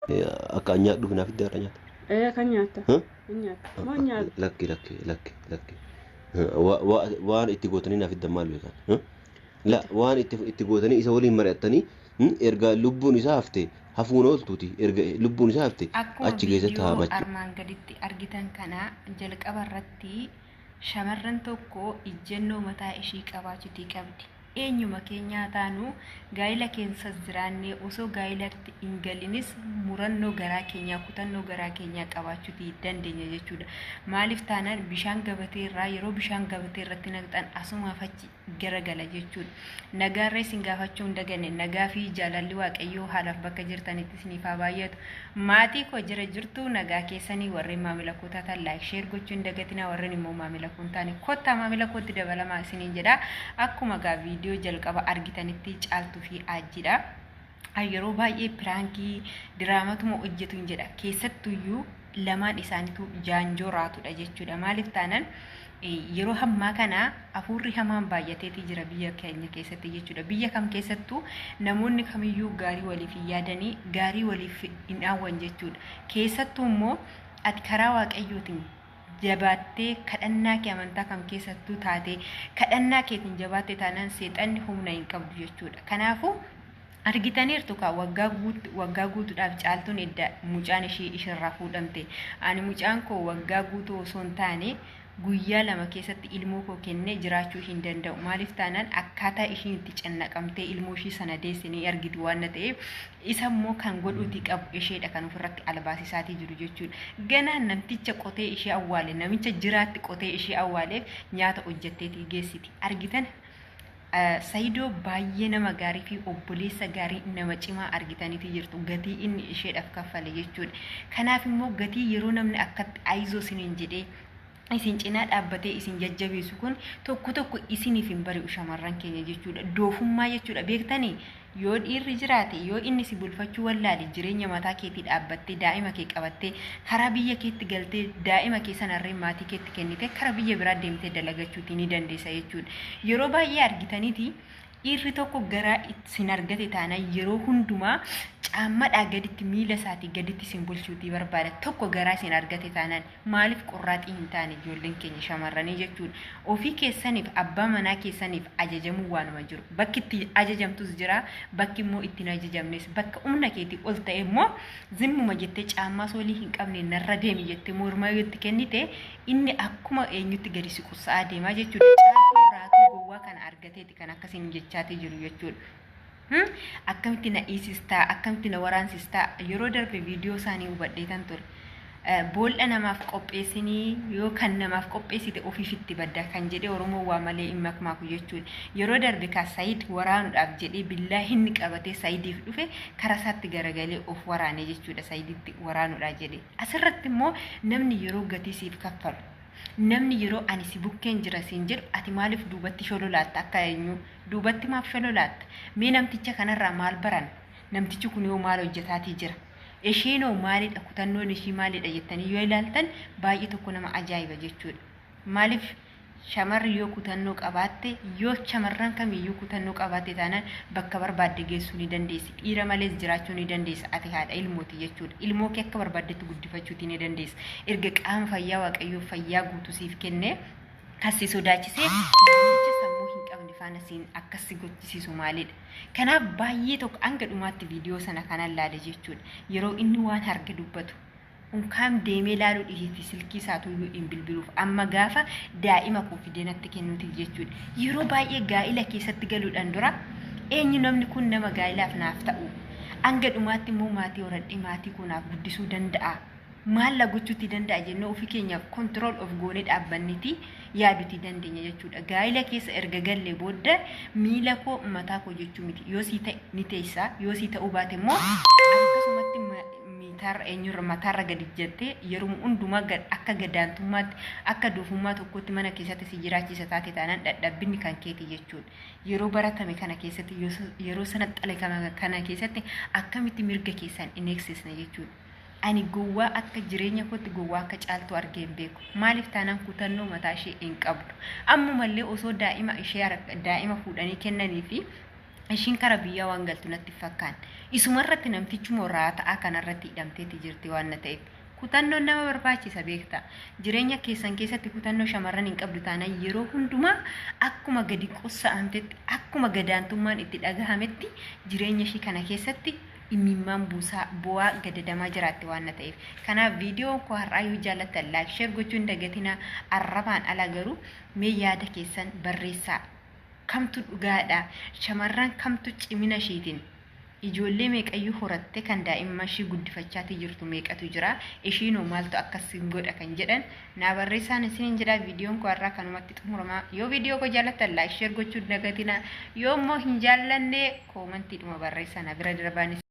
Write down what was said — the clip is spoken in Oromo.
Akka nyaadhuuf naaf itti har'a nyaata. Kan nyaata. Huh? Kan nyaata. Moo nyaata? Lakki. Waan itti gootanii naaf itti maal beekan? Waan itti gootanii isa waliin mari'attanii erga lubbuun isaa hafte hafuun ooltuuti erga lubbuun isaa hafte achi keessatti haa bachuu. Armaan gaditti argitan kana jalqaba irratti shamarran tokko ijjennoo mataa ishii qabaachuutii qabdi. Eenyuma keenyaa taanu gaa'ila keessa jiraannee osoo gaa'ilatti hin galinis murannoo garaa keenyaa kutannoo garaa keenyaa qabaachuutii dandeenya jechuudha. Maaliif taanaan bishaan gabatee irraa yeroo bishaan gabatee irratti naqxan asumaaf achi garagala jechuudha. Nagaarree isin gaafachuu hin daganne nagaa fi jaalalli waaqayyoo haalaaf bakka jirtanitti isiniif haa baay'atu. Maatii koo jira jirtu nagaa keessanii warreen maamila koo taatan laayik sheer gochuu hin dagatinaa warreen immoo maamila koo hin taane kottaa maamila kootti dabalamaa isiniin jedha. Akkuma gaa viidiyoo jalqaba argitanitti caaltuu fi aajjiidha. Yeroo baay'ee piraankii diraamatuma hojjetu hin jedha. Keessattuyyuu lamaan isaaniitu jaanjoo raatudha jechuudha. Maaliif taanaan yeroo hammaa kana hafuurri hamaan baay'ateetii jira biyya keenya keessatti jechuudha. Biyya kam keessattuu namoonni kamiyyuu gaarii waliif hin yaadanii gaarii waliif hin dhaawwan jechuudha. Keessattuu immoo ati karaa waaqayyootiin jabaattee kadhannaa kee amantaa kam keessattuu taate kadhannaa keetiin jabaattee taanaan seexanni humna hin qabdu jechuudha. Kanaafuu argitaniirtu ka waggaa guutuudhaaf caaltuun edda mucaan ishee ishirraa fuudhamte. Ani mucaan koo waggaa guutuu osoo hin taane guyyaa lama keessatti ilmoo koo kennee jiraachuu hin danda'u. Maaliif taanaan akkaataa ishiin itti cannaqamtee ilmoo ishii sana deessinee argiti waan ta'eef isa immoo kan godhuuti qabu isheedha kan ofirratti albaasisaatii jiru jechuudha. Ganaan namticha qotee ishee awwaale namicha jiraatti qotee ishee awwaaleef nyaata hojjetteetii geessiti. Argitan Saayidoo baay'ee nama gaarii fi obboleessa gaarii nama cimaa argitaniiti jirtu gatii inni isheedhaaf kaffale jechuudha. Kanaaf immoo gatii yeroo namni akkatti aayizoo isiniin jedhee isin cinaa dhaabbatee isin jajjabeessu kun tokko isiniif hin bari'u shamarran keenya jechuudha. Doofummaa jechuudha. Beektanii yoo dhiirri jiraate yoo inni si bulfachuu wallaale jireenya mataa keetii dhaabbattee daa'ima kee qabattee karaa biyya keetti galtee daa'ima kee sanarree maatii keetti kennite karaa biyya biraa deemtee dalagachuutii ni dandeessa jechuudha. Yeroo baay'ee argitaniiti dhiirri tokko garaa isin argate taanaan yeroo hundumaa caammadhaa gaditti miila isaatii gaditti isin bulchuutii barbaada. Tokko garaa isin argate taanaan maaliif qorraaxii hin taane ijoolleen keenya shamarranii jechuudha. Ofii keessaniif abbaa manaa keessaniif ajajamuu waanuma jiru. Bakki itti ajajamtus jira bakki immoo ittiin ajajamnes bakka humna keetii ol ta'e immoo zimmuma jettee caammaa soolii hin qabne narra deemi jettee mormaa yoo itti kennite inni akkuma eenyutti gadi si qussaa deemaa jechuudha. Caaltuu raatuu gowwaa kana argateeti kan akkasiin jechaatii jiru jechuudha. Akkamitti na dhiisistaa akkamitti na waraansistaa yeroo darbe viidiyoo isaanii hubadheetan ture. Boolla namaaf qopheessinii yoo kan namaaf qopheessite ofiifitti badda kan jedhee Oromoo waa malee hin makmaaku jechuudha. Yeroo darbe ka Saayid waraanuudhaaf jedhee billaa inni qabatee Saayidiif dhufe karaa isaatti garagalee of waraane jechuudha. Saayiditti waraanuudhaaf jedhee. Asirratti immoo namni yeroo gatii siif kaffalu namni yeroo ani si bukkeen jira siin jedhu ati maaliif duubatti shololaatta akka eenyu duubatti maaf shololaatta mee namticha kanarraa maal baran namtichi kun yoo maal hojjetaatii jira isheenoo maalidha kutannoon ishii maalidha jettanii yoo ilaaltan baay'ee tokko nama ajaa'iba jechuudha. Maaliif shamarri yoo kutannoo qabaatte yoo shamarran kamiyyuu kutannoo qabaatte taanaan bakka barbaadde geessuu ni dandeessi. Dhiira malees jiraachuu ni dandeessa. Ati haadha ilmooti jechuudha. Ilmoo kee akka barbaaddetti guddifachuutii ni dandeessa. Erga qaama fayyaa waaqayyoo fayyaa guutuu siif kennee kasi sodaachisee namticha sammuu hin qabne faana siin akkasi gochisiisu maalidha. Kanaaf baay'ee tokko hanga dhumaatti viidiyoo sana kanan laale jechuudha. Yeroo inni waan harga dubbatu unkaam deemee laaluu dhiheetti silkii isaatu hin bilbiluuf amma gaafa daa'ima koo fidee natti kennuutiif jechuudha. Yeroo baay'ee gaa'ila keessatti galuudhaan dura eenyu namni kun nama gaa'ilaaf naaf ta'u hanga dhumaatti immoo maatii horadhee maatii koo naaf guddisuu danda'a. Maal gochuutti danda'a jennee ofii keenyaaf control of goonee dhaabbanniti yaaduutti dandeenya jechuudha. Gaa'ila keessa erga gallee booda miila koo mataa koo jechuu miti. Yoo sii ta'e ni teessaa yoo sii ta'uu baate immoo akkasumatti miitarra eenyurra mataarra gadi jettee yeroo hundumaa akka gadaantummaatti akka doofummaa tokkotti mana keessatti si jiraachisa taate taanaan dadhabbinni kan keeti jechuudha. Yeroo baratame kana keessatti yeroo sana xale kana keessatti akkamitti mirga keessan in eegsisna jechuudha. Ani gowwaa akka jireenya kootti gowwaa akka caaltuu argee hin beeku. Maaliif taanaan kutannoo mataa ishee hin qabdu. Ammumallee osoo daa'ima fuudhanii kennanii fi ishiin kara biyyaa waan galtu natti fakkaan isumarratti namtichi mooraa ta'a kanarratti hidhamteeti jirti waan ta'eef kutannoon nama barbaachisa beekta jireenya keessan keessatti kutannoo shamarran hin qabdu taanaan yeroo hundumaa akkuma gadi qossa'amtetti akkuma gadaantummaan itti dhagahametti jireenya ishii kana keessatti imimmaan buusaa bu'aa gadadamaa jiraatti waan ta'eef kanaaf viidiyoon koo har'aa yoo jaallattan laayik sheer gochuun dagatina arrabaan ala garuu mee yaada keessan barreessaa kamtu dhugaadha shamarran kamtu cimina ishiitiin ijoollee meeqayyuu horatte kan daa'imman ishii guddifachaati jirtu meeqatu jira ishiinoo maaltu akkasiin godha kan jedhan naa barreessaan isiniin jedha viidiyoon koo har'aa kanumatti xumurama yoo viidiyoo koo jaallattan laayik sheer gochuun dagatina yoo immoo hin jaallanne koomantiidhuma barreessaa na bira darbaanis